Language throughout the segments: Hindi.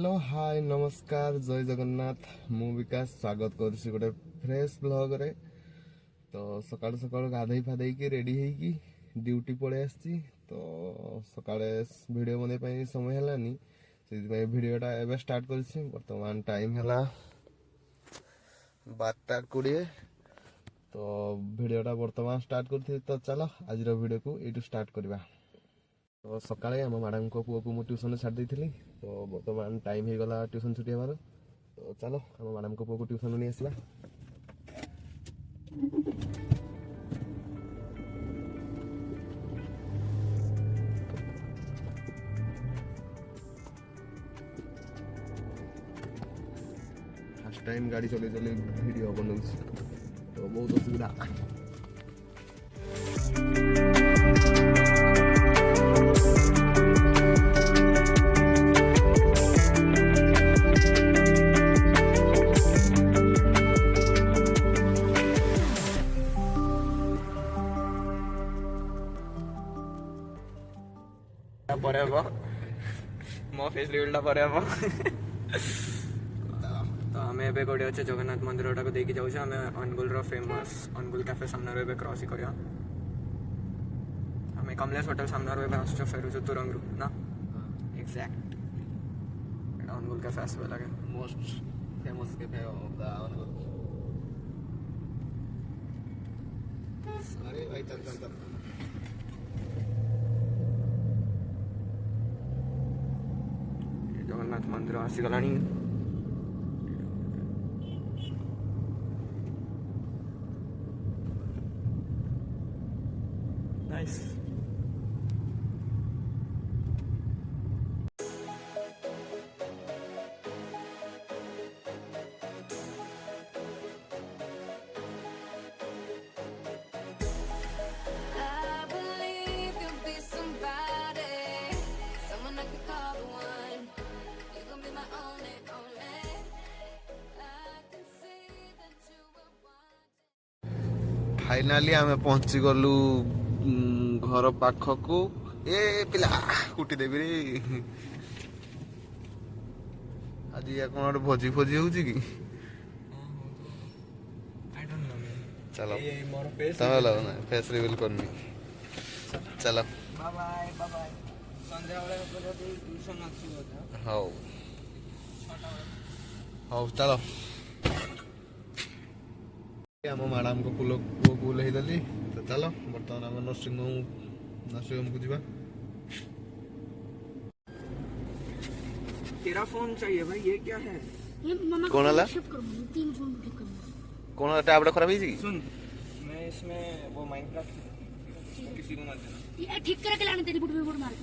हेलो हाय नमस्कार जय जगन्नाथ मु विकास स्वागत कर गोटे फ्रेश ब्लॉग रे। तो सकाळु सकाळु गाधई फाधई की रेडी होगी ड्यूटी पड़े आसी। तो सकाळे वीडियो बने पाई समय हलानी से वीडियोटा एबे स्टार्ट करछि। वर्तमान टाइम हला 12:20। तो वीडियोटा वर्तमान स्टार्ट करथि। तो चलो आज वीडियो को एटू स्टार्ट करबा। तो सकाळे आम मैडम को पुओ को मु ट्यूशन छाड़ देइथिली। तो वर्तमान टाइम हो गला ट्यूशन छुट्टी हमार। तो चलो आम मैडम को पुओ को ट्यूशन नहीं आसला। फर्स्ट टाइम गाड़ी चले चले वीडियो बनाउछि तो बहुत असुविधा। मो फेस रिवील तो आम ए कौटे अच्छे जगन्नाथ मंदिर टाक देखी जाऊँ। आम अनुगुल फेमस अनुगुल कैफे सामने क्रॉस कर आम कमलेश होटल सामने आस फेरुच तुरंग ना एक्जाक्ट अनुगुल कैफे आसवे लगे most famous cafe of the Anugul. अरे भाई चल चल चल जगन्नाथ मंदिर आसीगला। नाइस फाइनाली आम पहुंची गलु घर पाखकू। ए पिला कुटी देवी रे आज या कौन भोजी फोजी होची की चलो चलो ना फेस रिवील करनी। चलो बाय बाय बाय बाय संध्या वाले ट्यूशन अच्छी हाउ हाउ चलो आम मैडम को पुल हिदली। तो चलो बर्तमान आम नर्सिंग होम को जीवा। तेरा फोन चाहिए भाई ये क्या है ये मामा कौन वाला? शिफ्ट करूंगा 3 फोन ठीक करना। कौन टैब खराब है? सुन मैं इसमें वो माइनक्राफ्ट किसी को मत देना। ये ठीक करके लाना तेरी बुट मार के।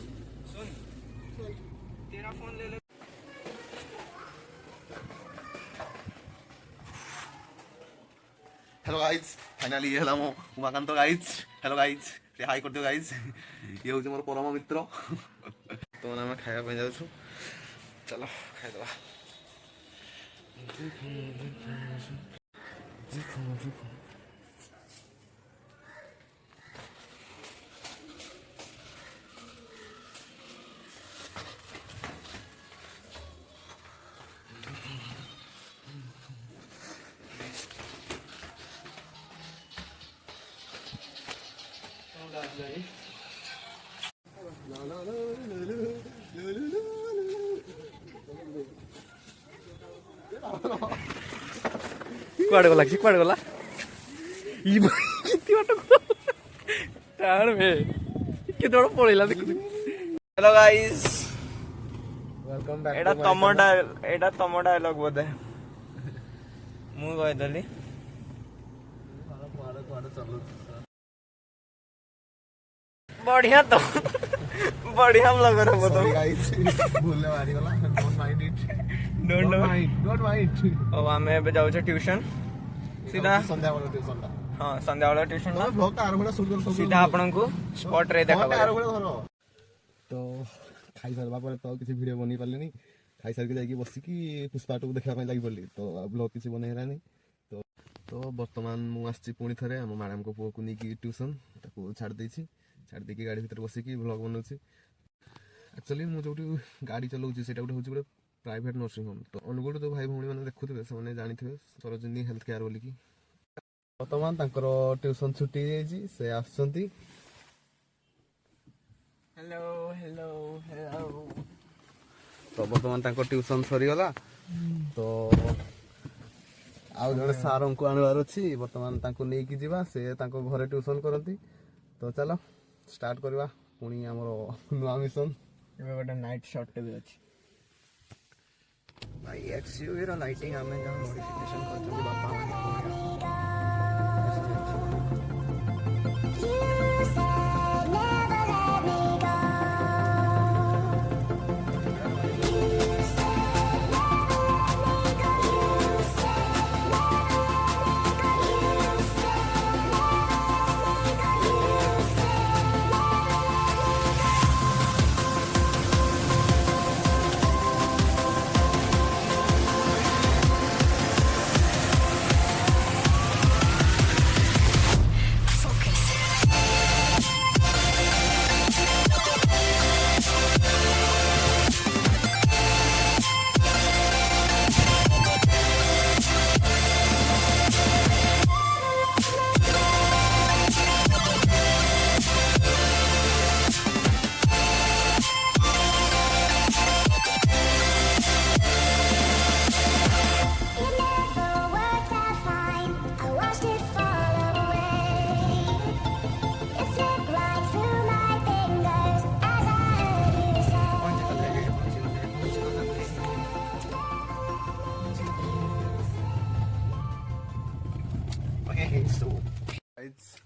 सुन तेरा फोन ले ले। हेलो गाइज फाइनाली ये मो Umakant guys. Hello guys high कर दियो गाइज। ये हूँ मोर परम मित्र। तो आम खाया जाऊँ चलो खाईदे। कुआडे गला कुआडे गला ई किती बाट टाण में के दड़ पळेला देख। Hello guys welcome back. एटा तम डायलॉग बोधे मु कहदली बढ़िया तो बढ़िया लग रहा है। सॉरी गाइस भूलने वाली गला। Don't mind it. Don't mind. अब आमे एबे जाउ छ ट्यूशन सीधा संध्या वाला ट्यूशन दा। हां संध्या वाला ट्यूशन ना ब्लॉग का आरंभ शूट कर सीधा आपन को स्पॉट रे देखा तो खाई सारबा पर तो किसी वीडियो बनी पालेनी। खाई सार के जाई बसिकी पुष्पा टू देखा लागि पड़ली। तो ब्लॉग किसी बनै हेलानी। तो वर्तमान मु आछि पुणी थरे हम मैडम को पुओ को नहीं ट्यूशन ताको छाड़ देछि। छाड़ देकी गाड़ी भीतर बसिकी ब्लॉग बनाउछि। एक्चुअली मु जो गाड़ी चलाउछि सेटा गोटे होछि गोटे प्राइवेट नर्सिंग होम तो अनुगुड़ तो भाई भौणी मैंने देखुवे से जानिथे सरोजिनी हेल्थ केयर बोलिकी बर्तमान तांकर ट्यूशन छुट्टी जाइए से आसुचंती हेलो हेलो हेलो तो बर्तमान तांकर ट्यूशन सरीगला तो आउ जड़े सार को आनबार अच्छी बर्तमान तांको नेकी जीवा से तांको घरे ट्यूशन करती तो चलो स्टार्ट करवा पुणी आमर नुआ मिशन ଏବେ ଗୋଟେ ନାଇଟ୍ ସଟ୍ଟେ ବି ଅଛି ଭାଇ ଏକ୍ସୟୁଭିର ଲାଇଟିଂ ଆମେ ଯାହା ମଡିଫିକେସନ କରିଛନ୍ତି ବାପା ମାନେ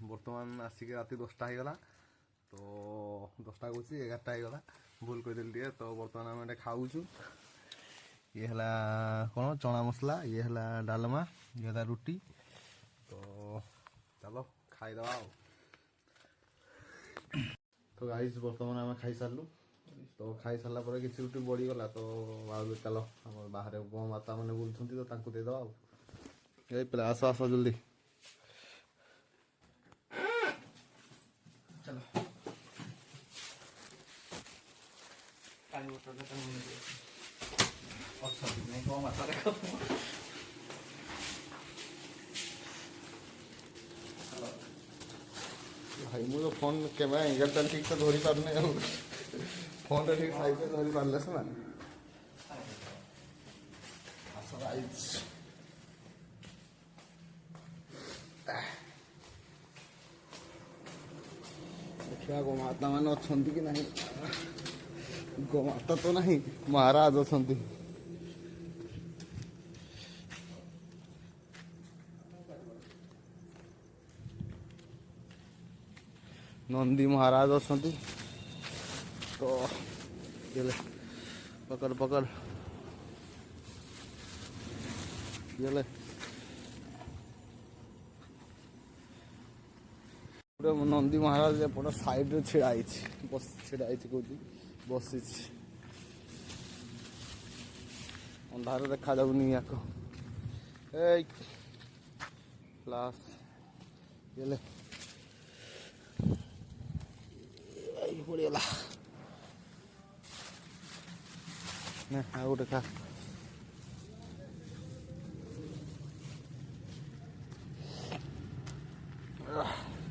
बर्तमान आसिक राति 10टा हो गला तो 10टा कौच 11टा होगला भूल करदेली टे तो बर्तमान आम खाऊचु ये है कौन चना मसला ये है डालमा ये है रुटी तो चलो खाईदवा तो गाइस बर्तमान आम खाई सारू तो खाई सारा पर किसी रुटी बढ़ीगला तो भाविलु चलो आम बाहर गौ माता मैंने बुलूँ तो देदवा ये पे आस आस जल्दी चलो पानी बोतल तो अच्छा नहीं कौन माता रे भाई मुझे फोन कैमेरा एंगल तो ठीक से धरी पारने फोन तो ठीक साइज से धरी पारले से ना देखा गोमाता मान अच्छा कि नहीं गोमाता तो नहीं महाराज अच्छा नंदी महाराज अच्छा तो ये ले पकड़ पकड़ ये ले नंदी महाराज एपट साइड ढाई बस ढाई कौन बसी अंधार देखा जाऊनी या क्लास ये ले पड़ेगा आ गए खा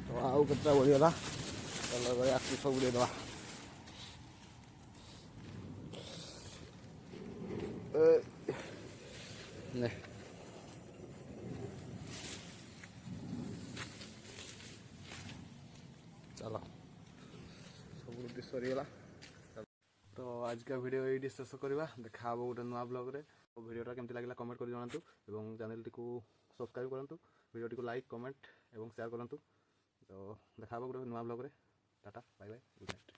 तो आउ कतटा बढ़ीगला चलो आखि सब उड़े दवा चलो सब सरीगला तो आज का वीडियो ये शेष करवा देखा गोटे नुआ ब्लॉग रे तो वीडियोटा केमती लगे कमेंट कर जनातु और चैनल टी सब्सक्राइब करूँ वीडियो टी लाइक कमेंट और शेयर करूँ तो देखा गोटे नुआ ब्लॉग रे tata bye bye good night.